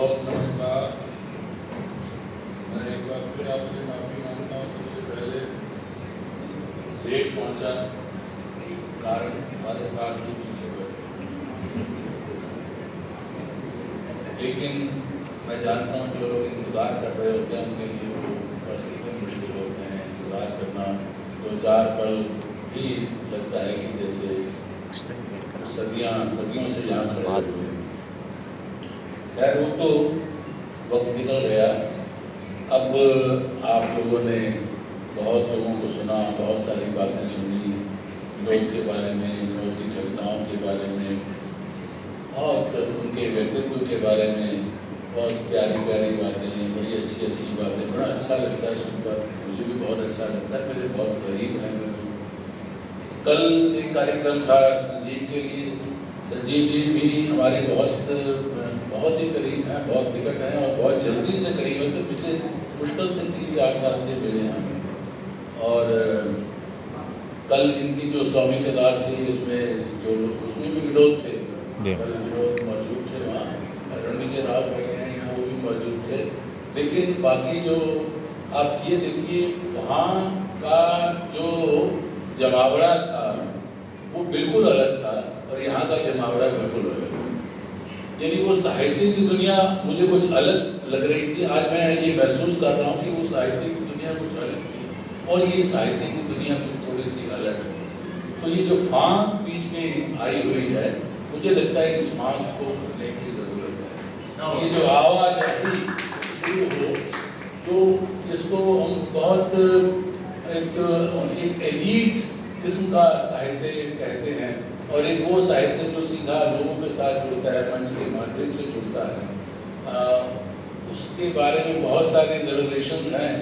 बहुत नमस्कार। मैं एक बार फिर आपसे माफ़ी मांगता हूँ। सबसे पहले लेट पहुँचा, कारण हमारे साथ भी पीछे बैठे, लेकिन मैं जानता हूँ जो लोग इंतज़ार कर रहे होते हैं उनके लिए वो कितने मुश्किल होते हैं। इंतज़ार करना 2-4 पल भी लगता है कि जैसे सदियों से यहाँ खड़े हुए। खैर वो तो वक्त निकल गया। अब आप लोगों ने बहुत लोगों को सुना, बहुत सारी बातें सुनी, विनोद के बारे में, विनोद की कविताओं के बारे में, बहुत उनके व्यक्तित्व के बारे में, बहुत प्यारी प्यारी बातें, बड़ी अच्छी अच्छी बातें। बड़ा अच्छा लगता है सुनकर, मुझे भी बहुत अच्छा लगता है। मेरे बहुत करीब हैं मेरे। कल एक कार्यक्रम था संजीव के लिए। संजीव जी भी हमारे बहुत ही करीब हैं, बहुत निकट हैं और बहुत जल्दी से करीब हैं। तो पिछले मुश्किल से 3-4 साल से मिले हैं। और कल इनकी जो स्वामी केदार थी उसमें भी विनोद थे। कल विनोद मौजूद थे वहाँ, रणविजय राव बैठे हैं यहाँ, वो भी मौजूद थे। लेकिन बाकी जो आप ये देखिए, वहाँ का जो जमावड़ा था वो बिल्कुल अलग था और यहाँ का जमावड़ा बिल्कुल अलग है। यानी वो साहित्य की दुनिया मुझे कुछ अलग लग रही थी। आज मैं ये महसूस कर रहा हूँ कि वो साहित्य की दुनिया कुछ अलग थी और ये साहित्य की दुनिया कुछ थोड़ी सी अलग है। तो ये जो फांक बीच में आई हुई है, मुझे लगता है इस फांक को हटने की ज़रूरत है। ये जो आवाज़ ऐसी शुरू हो, तो इसको हम बहुत एक एलीट किस्म का साहित्य कहते हैं और एक वो साहित्य जो सीधा लोगों के साथ जुड़ता है, मंच के माध्यम से जुड़ता है। उसके बारे में बहुत सारे रिजर्वेशंस हैं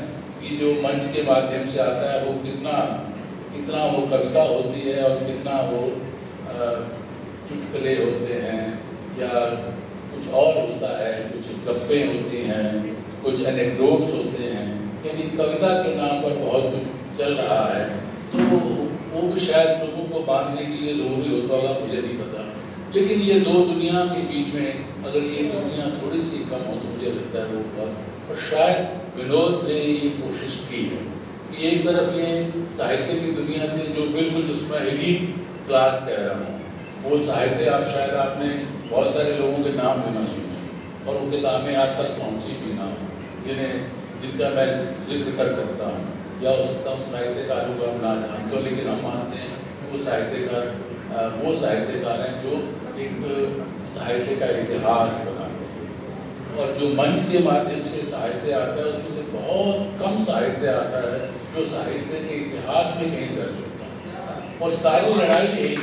कि जो मंच के माध्यम से आता है वो कितना वो कविता होती है और कितना वो चुटकुले होते हैं या कुछ और होता है, कुछ गप्पें होती हैं, कुछ एनेक्डोट्स होते हैं। यानी कविता के नाम पर बहुत कुछ चल रहा है। तो वो भी शायद लोगों को बांधने के लिए ज़रूरी होता होगा, मुझे नहीं पता। लेकिन ये दो दुनिया के बीच में अगर ये दुनिया थोड़ी सी कम हो तो मुझे लगता है वो बहुत। और शायद विनोद ने ये कोशिश की है कि एक तरफ ये साहित्य की दुनिया से जो बिल्कुल जिसमें एलीट क्लास कह रहा हूँ, वो साहित्य शायद आपने बहुत सारे लोगों के नाम भी ना सुने और वो किताबें आज तक पहुँची भी ना हो, जिनका मैं जिक्र कर सकता हूँ। या हो सकता हूँ साहित्यकारों को हम ना जानते हो, लेकिन हम मानते हैं वो साहित्यकार हैं जो एक साहित्य का इतिहास बनाते हैं। और जो मंच के माध्यम से साहित्य आता है उसमें से बहुत कम साहित्य आता है जो साहित्य के इतिहास में कहीं दर्ज होता है। और सारी लड़ाई यही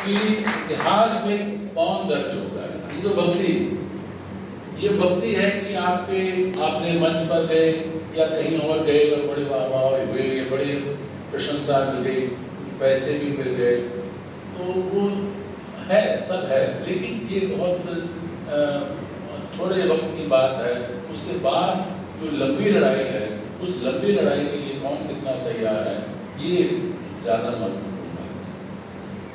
कि इतिहास में कौन दर्ज होता है। ये तो भक्ति है कि आपने मंच पर गए या कहीं और गए और बड़े वाह हुए, बड़े प्रशंसा मिल गई, पैसे भी मिल गए, तो वो है, सब है। लेकिन ये बहुत थोड़े वक्त की बात है। उसके बाद जो लंबी लड़ाई है, उस लंबी लड़ाई के लिए कौन कितना तैयार है, ये ज़्यादा महत्वपूर्ण है।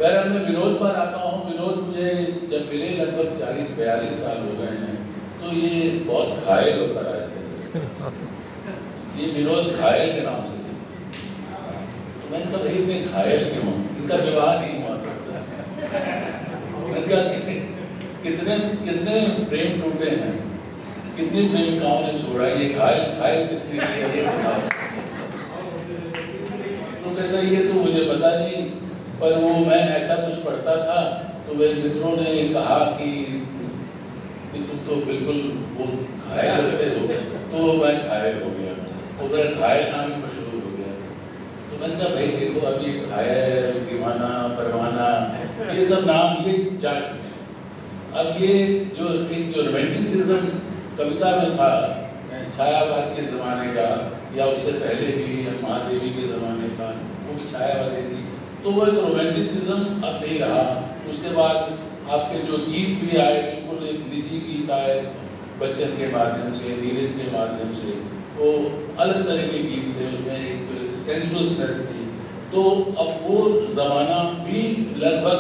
बहरहाल मैं विनोद पर आता हूँ। विनोद मुझे जब मिले लगभग 40-42 साल हो गए हैं, तो ये बहुत घायल होकर आए थे। ये विनोद घायल के नाम से थे। तो मैंने कहा भाई मैं घायल क्यों हूँ, इनका विवाह नहीं हुआ करता। कितने प्रेम टूटे हैं, कितनी प्रेमिकाओं ने छोड़ा, ये घायल किस लिए किया ये बता। तो कहता ये तो मुझे पता नहीं, पर वो मैं ऐसा कुछ पढ़ता था तो मेरे मित्रों ने कहा कि तुम तो बिल्कुल वो घायल होते हो, तो मैं घायल हो गया। तो मेरा घायल नाम ही मशहूर हो गया। तो मैंने कहा भाई देखो, अब ये घायल, दीवाना, परवाना, ये सब नाम ये जा चुके हैं। अब ये जो रोमांटिसिज्म कविता में था, छायावाद के ज़माने का या उससे पहले भी महादेवी के ज़माने का, वो भी छायावादी थी। तो वो एक रोमांटिसिज्म अब नहीं रहा। उसके बाद आपके जो गीत भी आए, बिल्कुल एक निजी गीत आए बच्चन के माध्यम से, नीरज के माध्यम से, वो अलग तरह के गीत थे, उसमें एक सेंसुअसनेस थी। तो अब वो ज़माना भी लगभग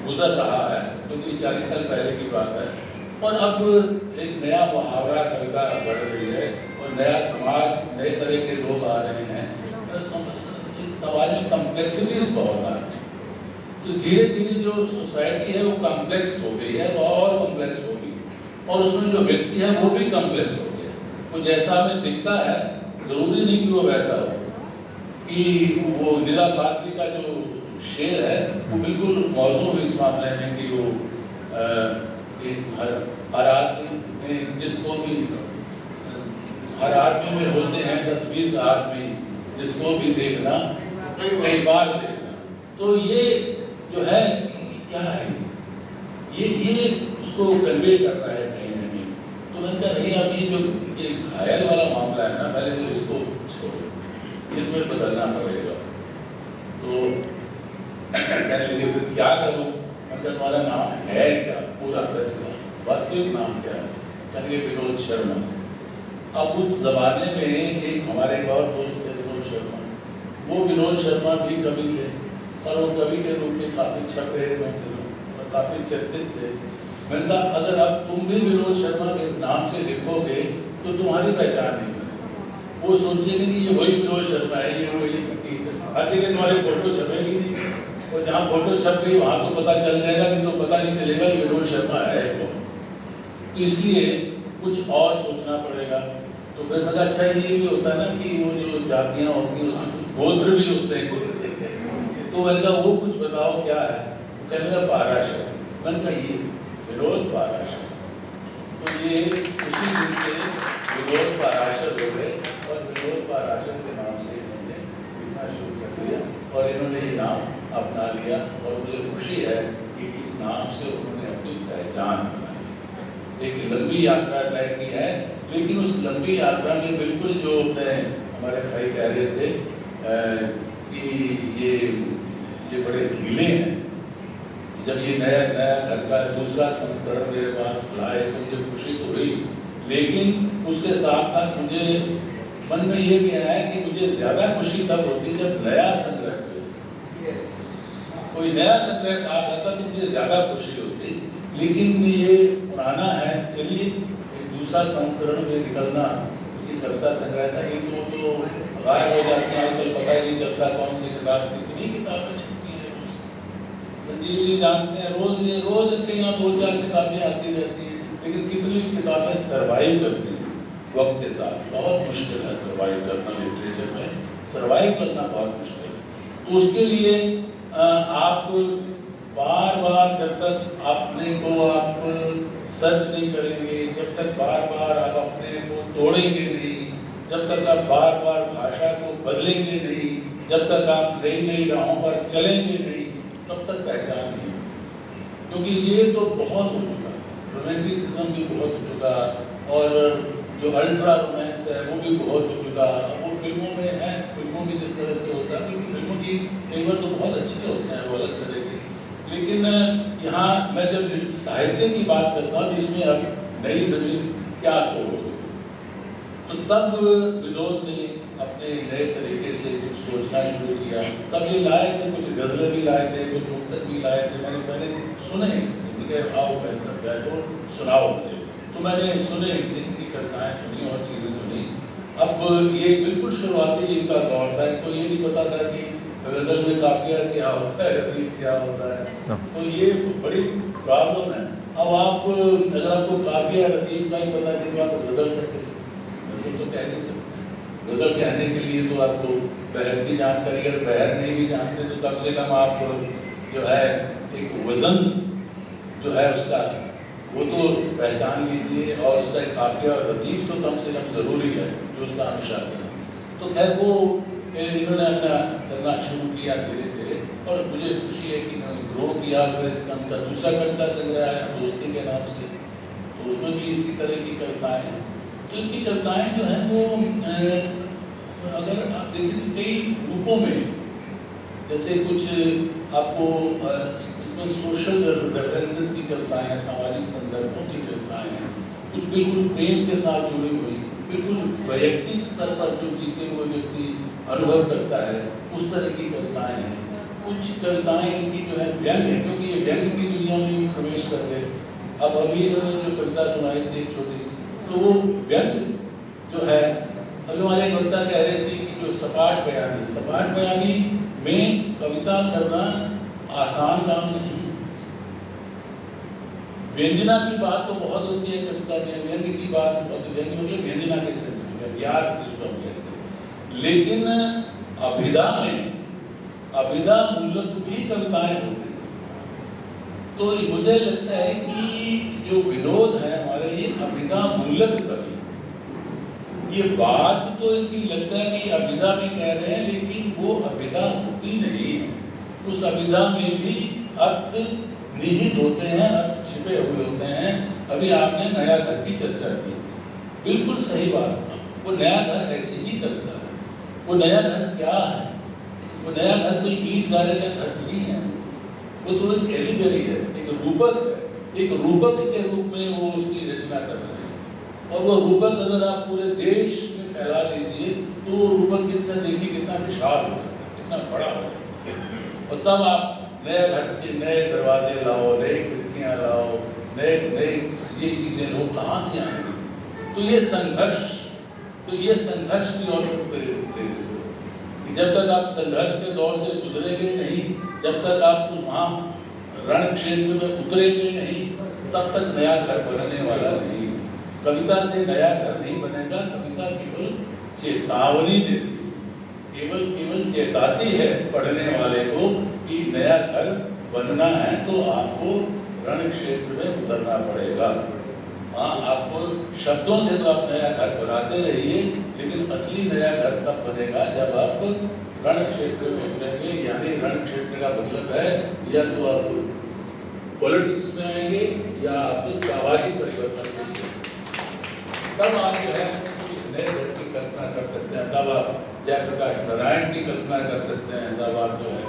गुजर रहा है, क्योंकि 40 साल पहले की बात है। और अब एक नया मुहावरा कविता बढ़ रही है और नया समाज, नए तरह के लोग आ रहे हैं, एक समाज में कॉम्प्लेक्सिटीज बहुत आ रही है। तो धीरे धीरे जो सोसाइटी है वो कॉम्प्लेक्स हो गई है, वो और कॉम्प्लेक्स हो गई, और उसमें जो व्यक्ति है वो भी कॉम्प्लेक्स हो गया। वो जैसा हमें दिखता है जरूरी नहीं कि वो वैसा हो। कि वो निदा फासली का जो शेर है वो बिल्कुल मौजूद है इस मामले में कि वो हर आदमी जिसको भी, हर आदमी में होते हैं 10-20 आदमी, जिसको भी देखना कई बार देखना। तो ये जो है क्या है, ये उसको कन्वे कर रहा है कहीं ना कहीं। तो मैंने कहा नहीं, अभी जो ये घायल वाला मामला है ना, पहले तो इसको छोड़ो, ये तुम्हें बदलना पड़ेगा। तो कहने लगे फिर क्या करूं? मतलब तुम्हारा नाम है क्या, पूरा वास्तविक नाम क्या है? कहने लगे विनोद शर्मा। अब उस जमाने में एक हमारे एक और दोस्त थे विनोद शर्मा, वो विनोद शर्मा भी कवि थे और वो कवि के रूप में काफी छपे और काफी चर्चित थे। मैंने कहा अगर अब तुम भी विनोद शर्मा के नाम से लिखोगे तो तुम्हारी पहचान नहीं है। वो सोचेंगे कि ये वही विनोद शर्मा है, ये वही, हर जगह तुम्हारी फोटो छपेगी नहीं, और जहाँ फोटो छप गई वहाँ तो पता चल जाएगा, नहीं तो पता नहीं चलेगा ये विनोद शर्मा है कौन। तो इसलिए कुछ और सोचना पड़ेगा। तो फिर मतलब अच्छा ये भी होता है ना कि वो जो जातियाँ होती हैं उसमें गोत्र भी होते हैं। तो मैंने कहा वो कुछ बताओ क्या है? कहने लगा पाराशर। मैंने कहा ये विनोद पाराशर। तो ये उसी दिन से विनोद पाराशर हो गए और विनोद पाराशर के नाम से इन्होंने लिखना शुरू कर दिया और इन्होंने ये नाम अपना लिया। और मुझे खुशी है कि इस नाम से उन्होंने अपनी पहचान बनाई। एक लंबी यात्रा तय की है, लेकिन उस लंबी यात्रा में बिल्कुल जो हमारे भाई कह रहे थे कि ये बड़े ढीले हैं। जब ये नया घर का दूसरा संस्करण मेरे पास लाए तो मुझे खुशी तो हुई, लेकिन उसके साथ साथ मुझे मन में ये भी आया कि मुझे ज्यादा खुशी तब होती जब नया संग्रह कोई नया संग्रह साथ आता तो मुझे ज्यादा खुशी होती। लेकिन ये पुराना है, चलिए एक दूसरा संस्करण में निकलना किसी कविता संग्रह का, एक तो गायब हो जाता है, तो पता ही नहीं चलता कौन सी किताब, कितनी किताबें छपती है रोज। संजीव जी जानते हैं रोज इनके यहाँ 2-4 किताबें आती रहती है, लेकिन कितनी किताबें सर्वाइव करती हैं वक्त के साथ। बहुत मुश्किल है सर्वाइव करना, लिटरेचर में सर्वाइव करना बहुत मुश्किल है। तो उसके लिए आप बार बार जब तक अपने को आप सर्च नहीं करेंगे, जब तक बार बार आप अपने को तोड़ेंगे नहीं, जब तक आप बार बार भाषा को बदलेंगे नहीं, जब तक आप नई नई राहों पर चलेंगे नहीं, तब तक पहचान नहीं। क्योंकि ये तो बहुत हो चुका, रोमांटिसिज्म भी बहुत हो चुका और जो अल्ट्रा रोमांस है वो भी बहुत हो चुका। वो फिल्मों में है, फिल्मों में जिस तरह से होता है, क्योंकि फिल्मों की कई बार तो बहुत अच्छे होते हैं वो अलग तरह के, लेकिन यहाँ मैं जब साहित्य की बात करता हूँ जिसमें अब नई जमीन क्या तोड़ोगे, तो तब विनोद ने अपने नए तरीके से कुछ सोचना शुरू किया। तब ये लाए थे, कुछ गजलें भी लाए थे, कुछ मुक्तक भी लाए थे। मैंने पहले सुने, आओ बैठो सुनाओ मुझे, तो मैंने सुने, इनकी कविताएं सुनी और चीज़ें सुनी। अब ये बिल्कुल शुरुआती इनका दौर था, इनको ये नहीं पता था कि गजल में काफिया क्या होता है, रदीफ क्या होता है। तो ये बड़ी प्रॉब्लम है। अब आप अगर आपको काफिया रदीफ का ही पता नहीं तो आप गजल कैसे, गजल तो कह नहीं सकते। गजल कहने के लिए तो आपको बहर की जानकारी, अगर बहर नहीं भी जानते तो कम से कम आप जो है एक वजन जो है उसका वो तो पहचान लीजिए, और उसका एक काफिया और रदीफ तो कम से कम जरूरी है, जो उसका अनुशासन है। तो खैर वो इन्होंने अपना करना शुरू किया धीरे धीरे, और मुझे खुशी है कि इन्होंने ग्रो किया। फिर इसका उनका दूसरा कविता संग्रह आया दोस्ती के नाम से, तो उसमें भी इसी तरह की कविताएं हैं। तो इनकी कविताएं जो हैं वो अगर आप देखें तो कई रूपों में, जैसे कुछ आपको सोशल रेफरेंसेस की कविताएं हैं, सामाजिक संदर्भों की कविताएं हैं, कुछ बिल्कुल प्रेम के साथ जुड़ी हुई, बिल्कुल वैयक्तिक स्तर पर जो जीते हुए व्यक्ति अनुभव करता है उस तरह की कविताएं हैं। कुछ कविताएं इनकी जो है व्यंग है, क्योंकि ये व्यंग की दुनिया में भी प्रवेश कर गए। अब अभी इन्होंने जो कविता सुनाई थी छोटी सी, तो वो व्यंग जो है, अभी हमारे एक कविता कह रही थी कि जो सपाट बयानी में कविता करना आसान काम नहीं। व्यंजना की बात तो बहुत होती है कविता में, व्यंग की बात बहुत, व्यंग मतलब व्यंजना के सेंस में, व्यंग्यार्थ जिसको हम कहते हैं। लेकिन अभिधा मूलक भी कविताएं होती हैं। तो मुझे लगता है कि जो विनोद है हमारे, ये अभिधा मूलक कवि, ये बात तो इनकी लगता है कि अभिधा में कह रहे हैं, लेकिन वो अभिधा होती नहीं है। उस अभिधा में भी अर्थ निहित होते हैं, अर्थ छिपे हुए होते हैं। अभी आपने नया घर की चर्चा की, बिल्कुल सही बात। वो नया घर ऐसे ही कविता है। वो नया घर क्या है? वो नया घर कोई ईंट गारे का घर नहीं है, वो तो एक एलिगरी है, एक रूपक है। एक रूपक के रूप में वो उसकी रचना कर रहे हैं। और वो रूपक अगर आप पूरे देश में फैला दीजिए तो वो रूपक कितना विशाल हो जाता है, कितना बड़ा हो जाता है। और तब आप नए घर के नए दरवाजे लाओ, नई खिड़कियाँ लाओ, नए ये चीज़ें लोग कहाँ से आएंगे? तो ये संघर्ष की ओर प्रेरित हो। जब तक आप संघर्ष के दौर से गुजरेंगे नहीं, जब तक आप वहाँ रण क्षेत्र में उतरेंगे नहीं, तब तक नया घर बनने वाला नहीं। कविता से नया घर नहीं बनेगा। कविता केवल चेतावनी देती है, केवल चेताती है पढ़ने वाले को कि नया घर बनना है तो आपको रण क्षेत्र में उतरना पड़ेगा। हाँ, आपको शब्दों से तो आप नया घर बनाते रहिए, लेकिन असली नया घर तब बनेगा जब आप रण क्षेत्र में उतरेंगे। यानी रण क्षेत्र का मतलब है या तो आप पॉलिटिक्स में आएंगे या आप सामाजिक परिवर्तन में, तब आप जो है कुछ नए घर की कल्पना कर सकते हैं। तब आप जयप्रकाश नारायण की कल्पना कर सकते हैं, तब आप जो है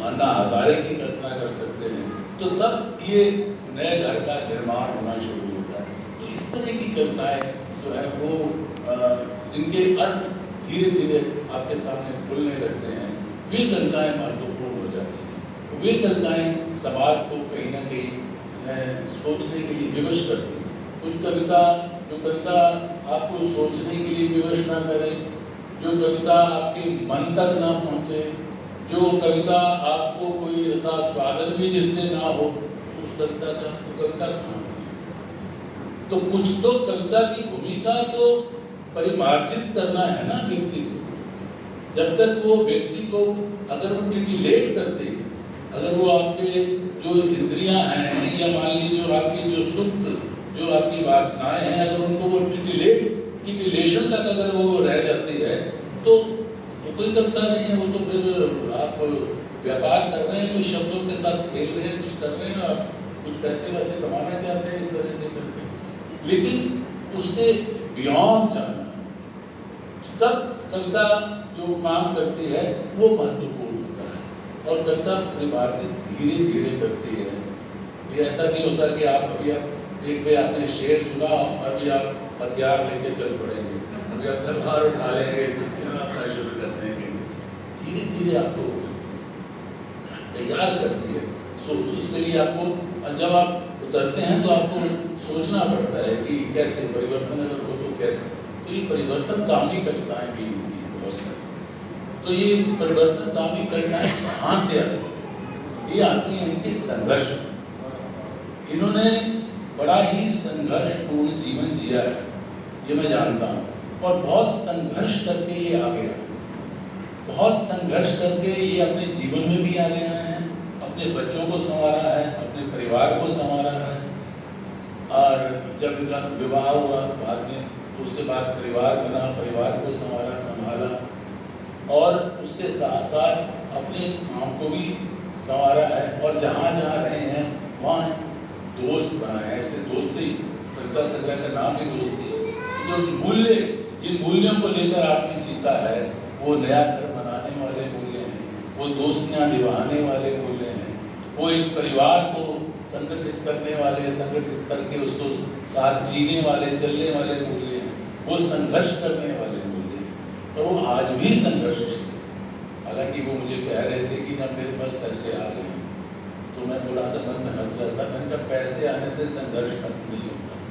अन्ना हजारे की कल्पना कर सकते हैं। तो तब ये नए घर का निर्माण होना शुरू होता है। तो इस तरह की कविताएं जो है वो जिनके अर्थ धीरे धीरे आपके सामने खुलने लगते हैं, वे कविताएं महत्वपूर्ण हो जाती हैं। वे कविताएं समाज को कहीं ना कहीं सोचने के लिए विवश करती हैं। कुछ कविता आपको सोचने के लिए विवश ना करे, जो कविता आपके मन तक ना पहुंचे, जो कविता आपको कोई रसास्वादन भी जिससे ना हो, उस कविता का कविता कहाँ? तो कुछ तो कविता की भूमिका तो परिमार्जित करना है ना व्यक्ति को। जब तक वो व्यक्ति को अगर वो टिटिलेट करते हैं, अगर वो आपके जो इंद्रियां हैं या मान लीजिए जो आपकी जो सुप्त जो आपकी वासनाएं हैं, अगर उनको वो टिटिलेशन तक अगर वो रह जाती है तो कोई कविता नहीं है। वो तो फिर आप व्यापार कर रहे हैं, कुछ शब्दों के साथ खेल रहे हैं, कुछ कर रहे हैं, आप कुछ पैसे वैसे कमाना चाहते हैं इस तरह से करके, लेकिन उससे बियॉन्ड जाना, तब कविता जो काम करती है वो महत्वपूर्ण होता है। और कविता परिमार्जित धीरे धीरे करती है। ये ऐसा नहीं होता कि आप अभी एक पे आपने शेर सुना और अभी आप हथियार लेके चल पड़ेंगे, अभी आप तलवार उठा लेंगे तो फिर अपना शुरू कर देंगे। धीरे धीरे आपको तैयार करती है सोच। इसके लिए आपको जब आप उतरते हैं तो आपको सोचना पड़ता है कि कैसे परिवर्तन अगर हो तो कैसे। तो ये परिवर्तन कामी कविताएं भी होती है बहुत सारी। तो ये परिवर्तन कामी कविताएं कहाँ से आती है? ये आती हैं इनके संघर्ष। इन्होंने बड़ा ही संघर्षपूर्ण जीवन जिया है, ये मैं जानता हूँ। और बहुत संघर्ष करके ये आगे आए, बहुत संघर्ष करके ये अपने जीवन में भी आगे आए हैं, अपने बच्चों को संवारा है, अपने परिवार को संवारा है। और जब इनका विवाह हुआ बाद में, तो उसके बाद परिवार बना, परिवार को संभाला और उसके साथ साथ अपने काम को भी संवारा है। और जहाँ जहाँ रहे हैं वहाँ दोस्त बनाए हैं। इसलिए दोस्ती, कविता संग्रह का नाम ही दोस्ती है। जो मूल्य, जिन मूल्यों को लेकर आपने जीता है, वो नया घर बनाने वाले मूल्य हैं, वो दोस्तियाँ निभाने वाले मूल्य हैं, वो एक परिवार को संगठित करने वाले, संगठित करके उसको साथ जीने वाले, चलने वाले मूल्य हैं, वो संघर्ष करने वाले मूल्य हैं। और वो आज भी संघर्ष। हालांकि वो मुझे कह रहे थे कि ना मेरे पास पैसे आ गए, तो मैं थोड़ा सा मन में हंस रहा था। मैंने कहा पैसे आने से संघर्ष खत्म नहीं होता।